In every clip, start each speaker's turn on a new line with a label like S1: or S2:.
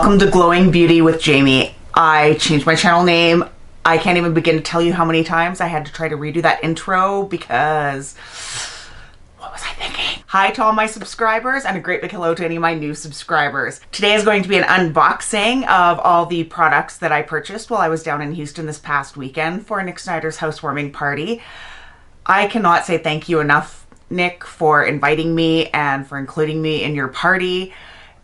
S1: Welcome to Glowing Beauty with Jamie. I changed my channel name. I can't even begin to tell you how many times I had to try to redo that intro because what was I thinking? Hi to all my subscribers and a great big hello to any of my new subscribers. Today is going to be an unboxing of all the products that I purchased while I was down in Houston this past weekend for Nick Snider's housewarming party. I cannot say thank you enough, Nick, for inviting me and for including me in your party.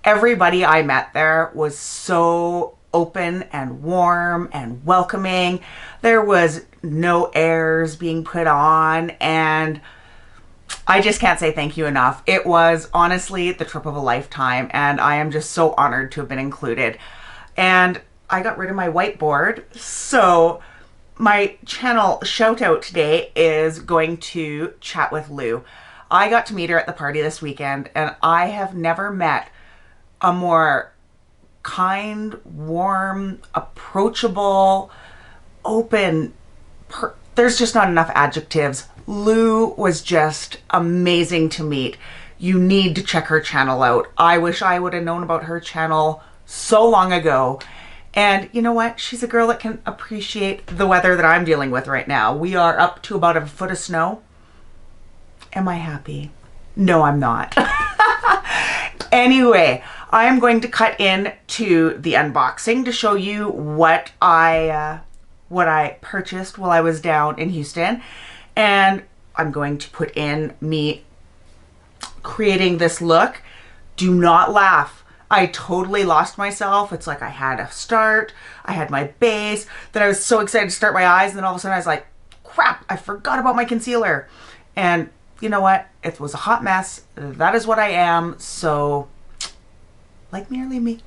S1: Everybody I met there was so open and warm and welcoming. There was no airs being put on, and I just can't say thank you enough. It was honestly the trip of a lifetime, and I am just so honored to have been included. And I got rid of my whiteboard, so my channel shout out today is going to Chat with Lou. I got to meet her at the party this weekend, and I have never met a more kind, warm, approachable, open, there's just not enough adjectives. Lou was just amazing to meet. You need to check her channel out. I wish I would have known about her channel so long ago. And you know what? She's a girl that can appreciate the weather that I'm dealing with right now. We are up to about a foot of snow. Am I happy? No, I'm not. Anyway, I am going to cut into the unboxing to show you what I purchased while I was down in Houston, and I'm going to put in me creating this look. Do not laugh. I totally lost myself. It's like I had a start, I had my base, then I was so excited to start my eyes, and then all of a sudden I was like, crap, I forgot about my concealer. And you know what? It was a hot mess. That is what I am. So like me or leave me.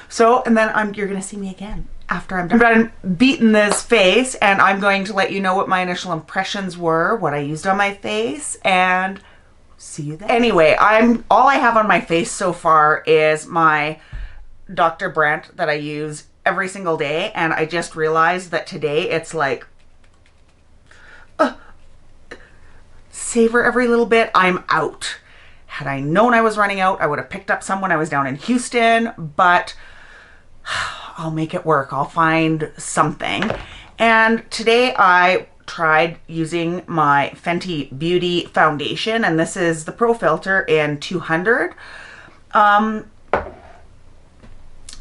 S1: So, and then you're gonna see me again after I'm done beating this face, and I'm going to let you know what my initial impressions were, what I used on my face, and see you then. Anyway, all I have on my face so far is my Dr. Brandt that I use every single day, and I just realized that today it's like savor every little bit. I'm out. Had I known I was running out, I would have picked up some when I was down in Houston, but I'll make it work. I'll find something. And today I tried using my Fenty Beauty foundation, and this is the Pro Filter in 200.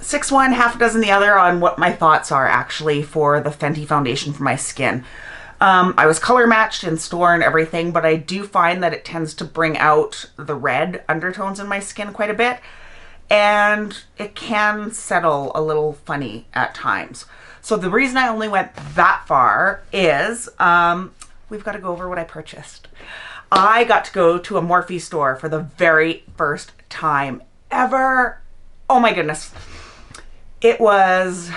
S1: 6 one, half a dozen the other on what my thoughts are actually for the Fenty foundation for my skin. I was color matched in store and everything, but I do find that it tends to bring out the red undertones in my skin quite a bit, and it can settle a little funny at times. So the reason I only went that far is we've got to go over what I purchased. I got to go to a Morphe store for the very first time ever. Oh my goodness. It was,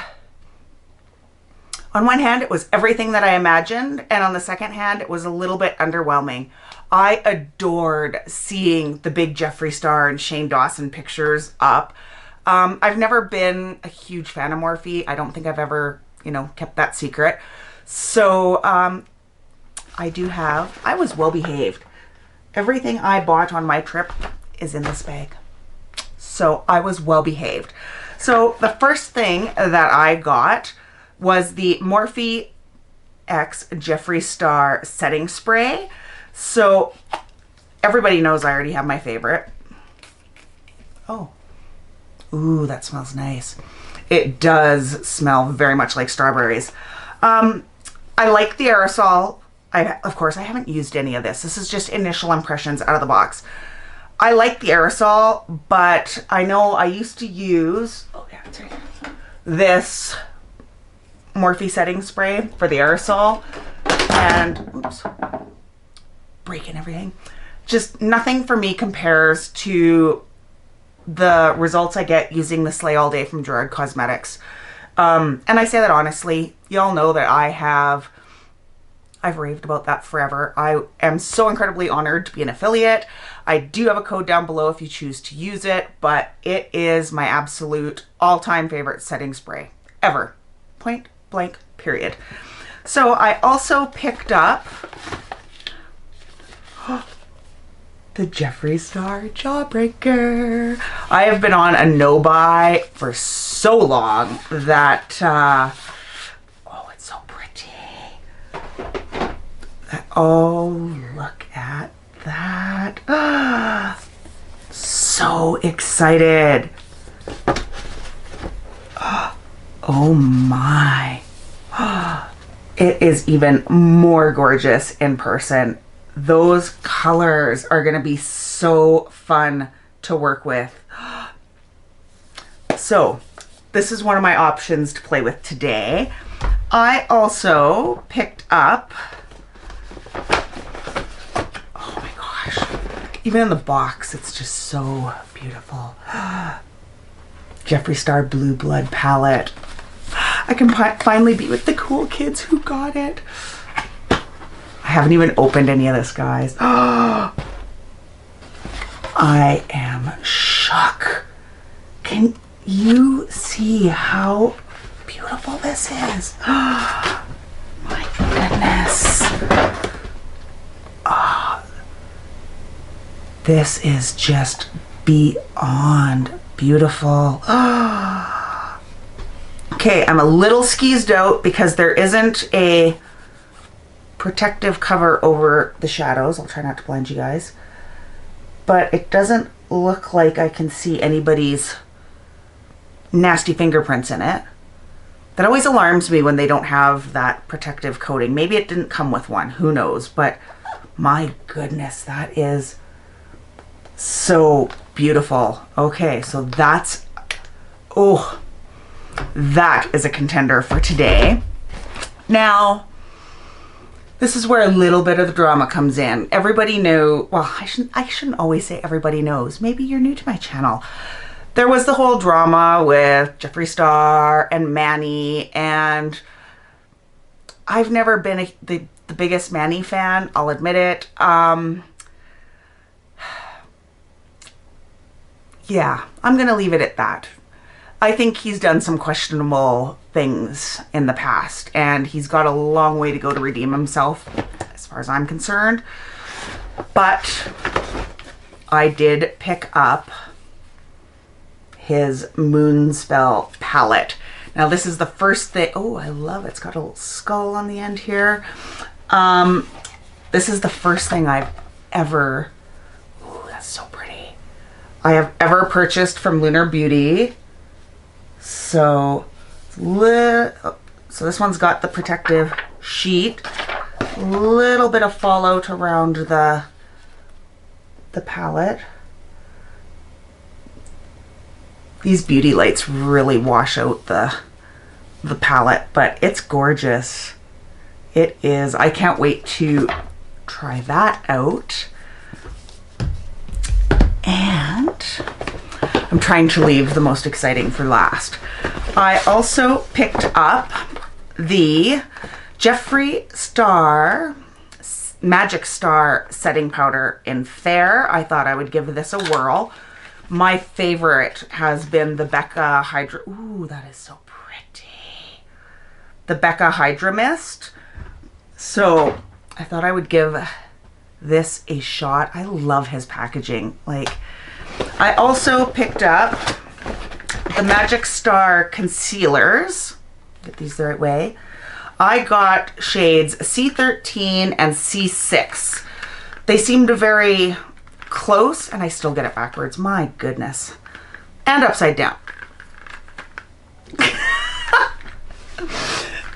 S1: on one hand, it was everything that I imagined, and on the second hand, it was a little bit underwhelming. I adored seeing the big Jeffree star and Shane Dawson pictures up. I've never been a huge fan of Morphe. I don't think I've ever, kept that secret. So I was well behaved. Everything I bought on my trip is in this bag. So I was well behaved. So the first thing that I got was the Morphe X Jeffree Star Setting Spray. So everybody knows I already have my favorite. Oh, ooh, that smells nice. It does smell very much like strawberries. I like the aerosol. Of course, I haven't used any of this. This is just initial impressions out of the box. I like the aerosol, but I know I used to use this Morphe setting spray for the aerosol, and oops, breaking everything. Just nothing for me compares to the results I get using the Slay All Day from Gerard Cosmetics. And I say that honestly. Y'all know that I've raved about that forever. I am so incredibly honored to be an affiliate. I do have a code down below if you choose to use it, but it is my absolute all-time favorite setting spray ever. Point blank, period. So I also picked up the Jeffree Star Jawbreaker. I have been on a no-buy for so long that, oh, it's so pretty. Oh, look at that. So excited. Oh my. It is even more gorgeous in person. Those colors are going to be so fun to work with. So this is one of my options to play with today. I also picked up, oh my gosh, even in the box, it's just so beautiful. Jeffree Star Blue Blood palette. I can finally be with the cool kids who got it. I haven't even opened any of this, guys. I am shook. Can you see how beautiful this is? My goodness. This is just beyond beautiful. Okay, I'm a little skeezed out because there isn't a protective cover over the shadows. I'll try not to blind you guys. But it doesn't look like I can see anybody's nasty fingerprints in it. That always alarms me when they don't have that protective coating. Maybe it didn't come with one, who knows? But my goodness, that is so beautiful. Okay, so that's, oh, that is a contender for today. Now, this is where a little bit of the drama comes in. Everybody knew, well, I shouldn't always say everybody knows. Maybe you're new to my channel. There was the whole drama with Jeffree Star and Manny, and I've never been the biggest Manny fan, I'll admit it. Yeah, I'm gonna leave it at that. I think he's done some questionable things in the past, and he's got a long way to go to redeem himself, as far as I'm concerned. But I did pick up his Moonspell palette. Now this is the first thing, oh, I love it. It's got a little skull on the end here. This is the first thing I've ever, oh, that's so pretty, I have ever purchased from Lunar Beauty. So this one's got the protective sheet, little bit of fallout around the palette. These beauty lights really wash out the palette, but it's gorgeous. It is. I can't wait to try that out. And I'm trying to leave the most exciting for last. I also picked up the Jeffree Star Magic Star setting powder in Fair. I thought I would give this a whirl. My favorite has been the Becca Hydra. Ooh, that is so pretty. The Becca Hydra Mist. So I thought I would give this a shot. I love his packaging. Like, I also picked up the Magic Star concealers. Get these the right way. I got shades C13 and C6. They seemed very close, and I still get it backwards. My goodness. And upside down.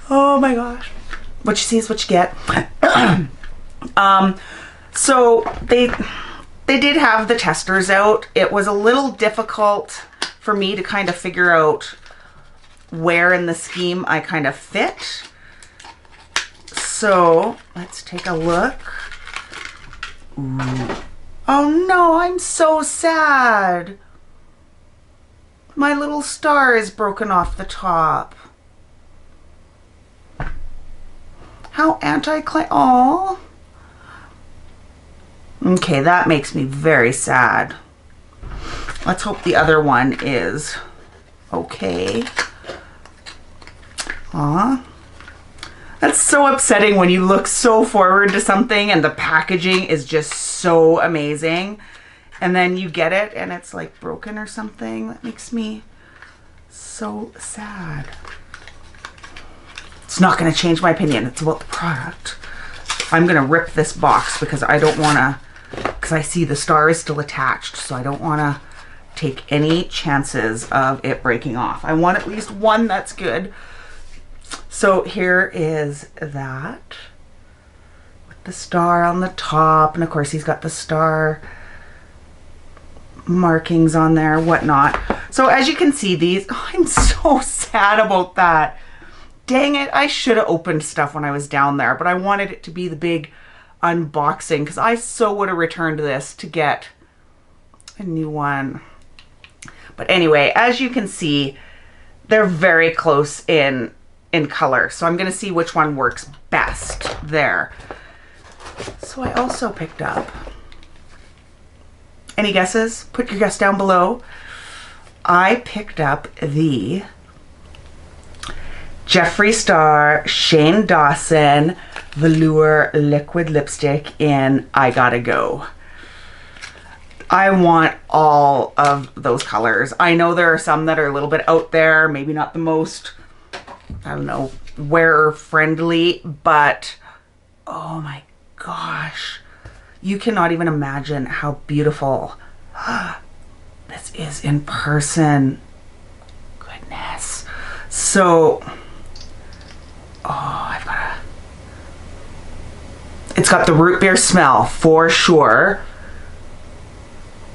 S1: Oh my gosh. What you see is what you get. So they did have the testers out. It was a little difficult for me to kind of figure out where in the scheme I kind of fit. So let's take a look. Ooh. Oh no, I'm so sad. My little star is broken off the top. How anticlimactic. Aww. Okay, that makes me very sad. Let's hope the other one is okay. Aw. That's so upsetting when you look so forward to something and the packaging is just so amazing. And then you get it and it's like broken or something. That makes me so sad. It's not going to change my opinion. It's about the product. I'm going to rip this box because I don't want to, because I see the star is still attached. So I don't want to take any chances of it breaking off. I want at least one that's good. So here is that with the star on the top. And of course he's got the star markings on there, whatnot. So as you can see these, I'm so sad about that. Dang it, I should have opened stuff when I was down there, but I wanted it to be the big unboxing because I so would have returned this to get a new one. But anyway, as you can see, they're very close in color. So I'm going to see which one works best there. So I also picked up, any guesses? Put your guess down below. I picked up the Jeffree Star Shane Dawson Velour Liquid Lipstick in I Gotta Go. I want all of those colors. I know there are some that are a little bit out there, maybe not the most, I don't know, wearer friendly, but oh my gosh, you cannot even imagine how beautiful this is in person. Goodness. So, oh, it's got the root beer smell for sure.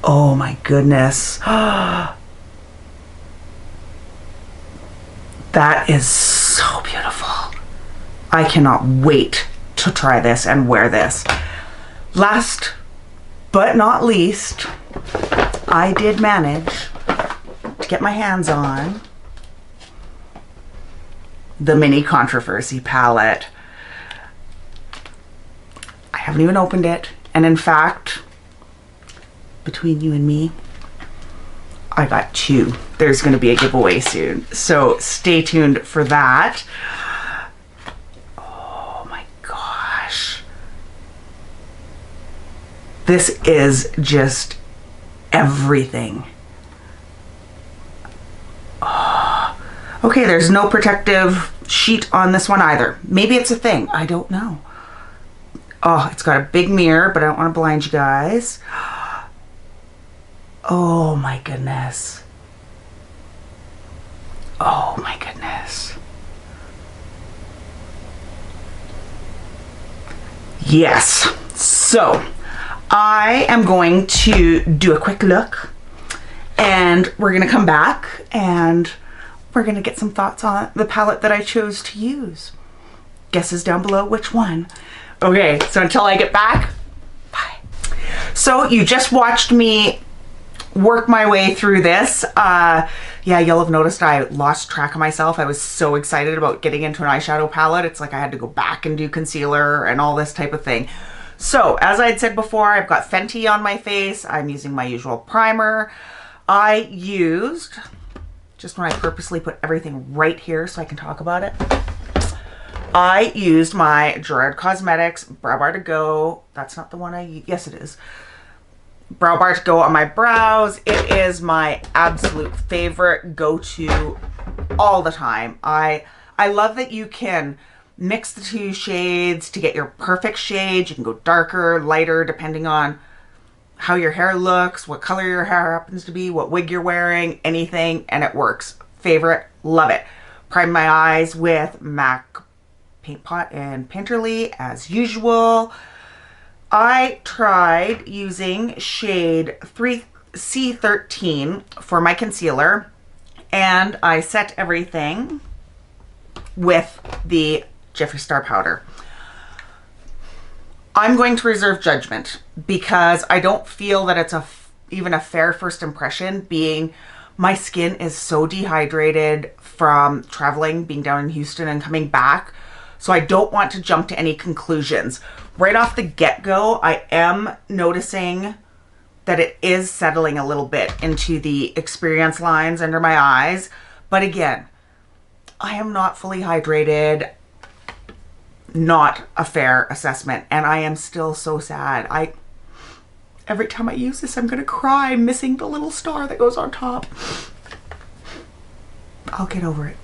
S1: Oh my goodness. That is so beautiful. I cannot wait to try this and wear this. Last but not least, I did manage to get my hands on the mini Contraversy palette. I haven't even opened it, and in fact, between you and me, I got two. There's going to be a giveaway soon, so stay tuned for that. Oh my gosh, this is just everything. Okay, there's no protective sheet on this one either. Maybe it's a thing. I don't know. Oh, it's got a big mirror, but I don't want to blind you guys. Oh my goodness. Oh my goodness. Yes. So, I am going to do a quick look, and we're going to come back and we're going to get some thoughts on the palette that I chose to use. Guesses down below which one. Okay, so until I get back, bye. So you just watched me work my way through this. Yeah, you'll have noticed I lost track of myself. I was so excited about getting into an eyeshadow palette. It's like I had to go back and do concealer and all this type of thing. So as I had said before, I've got Fenty on my face. I'm using my usual primer. I used, just when I purposely put everything right here so I can talk about it, I used my Gerard Cosmetics Brow Bar to Go. That's not the one yes it is. Brow Bar to Go on my brows. It is my absolute favorite go-to all the time. I love that you can mix the two shades to get your perfect shade. You can go darker, lighter, depending on how your hair looks, what color your hair happens to be, what wig you're wearing, anything, and it works. Favorite, love it. Prime my eyes with MAC Paintpot and Painterly as usual. I tried using shade C13 for my concealer, and I set everything with the Jeffree Star powder. I'm going to reserve judgment because I don't feel that it's even a fair first impression, being my skin is so dehydrated from traveling, being down in Houston and coming back. So I don't want to jump to any conclusions. Right off the get-go, I am noticing that it is settling a little bit into the experience lines under my eyes. But again, I am not fully hydrated. Not a fair assessment, and I am still so sad. Every time I use this, I'm gonna cry. I'm missing the little star that goes on top. I'll get over it.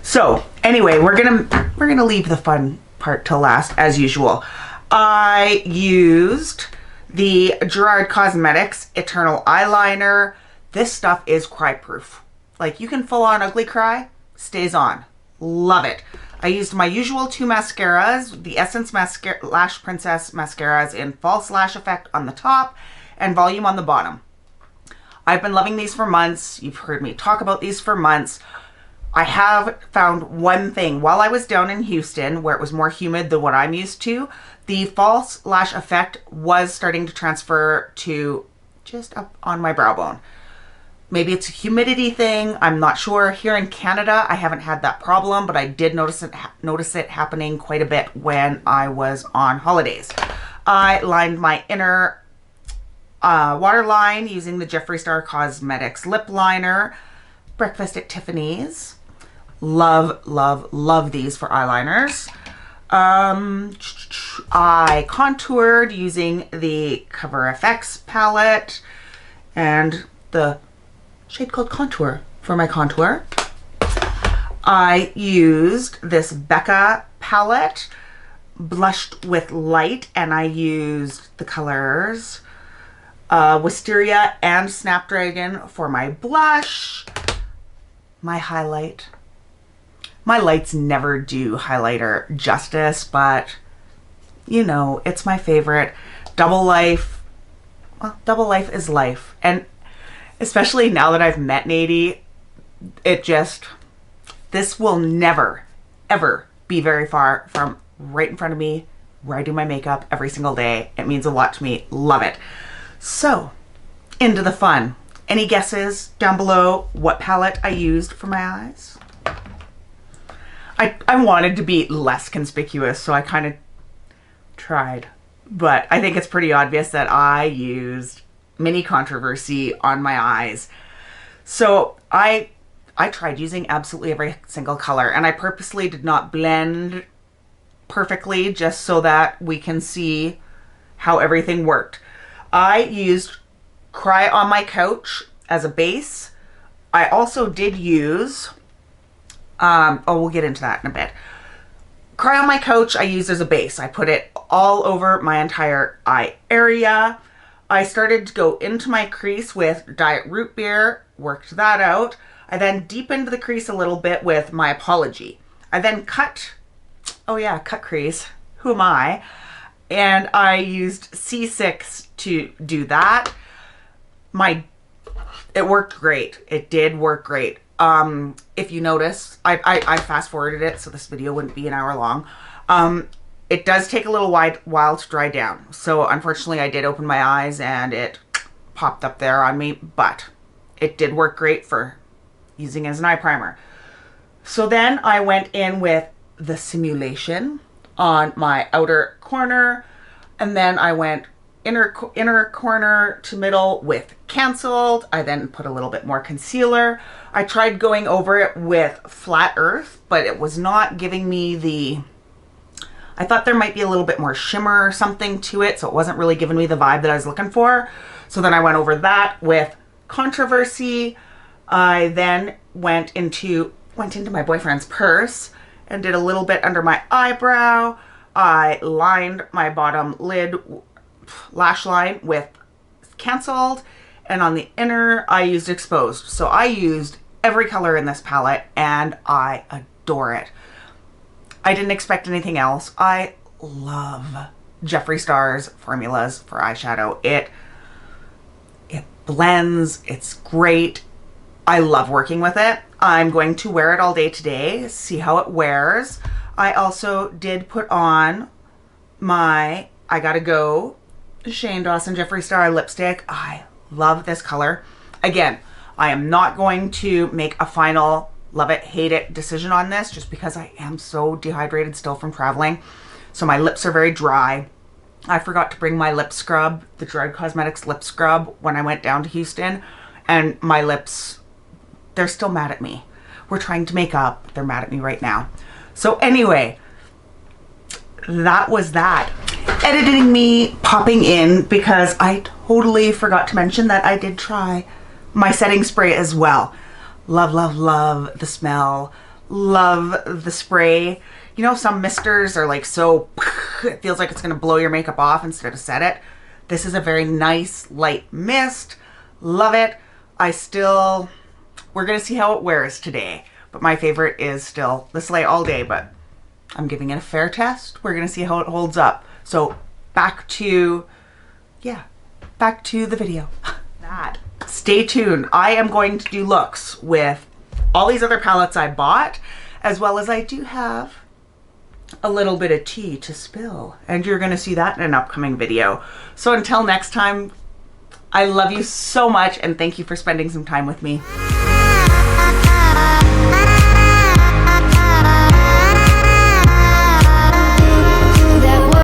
S1: So anyway, we're gonna leave the fun part till last as usual. I used the Gerard Cosmetics Eternal Eyeliner. This stuff is cry proof. Like, you can full on ugly cry, stays on. Love it. I used my usual 2 mascaras, the Essence Mascara, Lash Princess mascaras in False Lash Effect on the top and Volume on the bottom. I've been loving these for months. You've heard me talk about these for months. I have found one thing. While I was down in Houston, where it was more humid than what I'm used to, the False Lash Effect was starting to transfer to just up on my brow bone. Maybe it's a humidity thing. I'm not sure. Here in Canada, I haven't had that problem, but I did notice it happening quite a bit when I was on holidays. I lined my inner waterline using the Jeffree Star Cosmetics lip liner. Breakfast at Tiffany's. Love, love, love these for eyeliners. I contoured using the CoverFX palette and the shade called Contour for my contour. I used this Becca palette, blushed with light, and I used the colors Wisteria and Snapdragon for my blush. My highlight. My lights never do highlighter justice, but you know, it's my favorite. Double Life. Well, Double Life is life. And especially now that I've met Nady, this will never, ever be very far from right in front of me where I do my makeup every single day. It means a lot to me. Love it. So, into the fun. Any guesses down below what palette I used for my eyes? I wanted to be less conspicuous, so I kind of tried. But I think it's pretty obvious that I used Mini Contraversy on my eyes. So I tried using absolutely every single color, and I purposely did not blend perfectly just so that we can see how everything worked. I used Cry on My Couch as a base. I also did use, we'll get into that in a bit. Cry on My Couch I used as a base. I put it all over my entire eye area. I started to go into my crease with Diet Root Beer, worked that out. I then deepened the crease a little bit with My Apology. I then cut crease, who am I? And I used C6 to do that. It worked great. It did work great. If you notice, I fast forwarded it so this video wouldn't be an hour long. It does take a little while to dry down. So unfortunately I did open my eyes and it popped up there on me, but it did work great for using as an eye primer. So then I went in with the Simulation on my outer corner, and then I went inner corner to middle with Canceled. I then put a little bit more concealer. I tried going over it with Flat Earth, but it was not giving me I thought there might be a little bit more shimmer or something to it, so it wasn't really giving me the vibe that I was looking for. So then I went over that with Contraversy. I then went into my boyfriend's purse and did a little bit under my eyebrow. I lined my bottom lid lash line with Canceled, and on the inner I used Exposed. So I used every color in this palette and I adore it. I didn't expect anything else. I love Jeffree Star's formulas for eyeshadow. It blends, it's great. I love working with it. I'm going to wear it all day today, see how it wears. I also did put on my I Gotta Go Shane Dawson Jeffree Star lipstick. I love this color. Again, I am not going to make a final love it, hate it decision on this just because I am so dehydrated still from traveling. So my lips are very dry. I forgot to bring my lip scrub, the Gerard Cosmetics lip scrub, when I went down to Houston, and my lips, they're still mad at me. We're trying to make up. They're mad at me right now. So anyway, that was that. editing me popping in because I totally forgot to mention that I did try my setting spray as well. Love, love, love the smell. Love the spray. You know, some misters are like so, it feels like it's gonna blow your makeup off instead of set it. This is a very nice light mist. Love it. We're gonna see how it wears today. But my favorite is still the Slay All Day, but I'm giving it a fair test. We're gonna see how it holds up. So back to the video. Stay tuned. I am going to do looks with all these other palettes I bought, as well as I do have a little bit of tea to spill, and you're gonna see that in an upcoming video. So until next time, I love you so much and thank you for spending some time with me.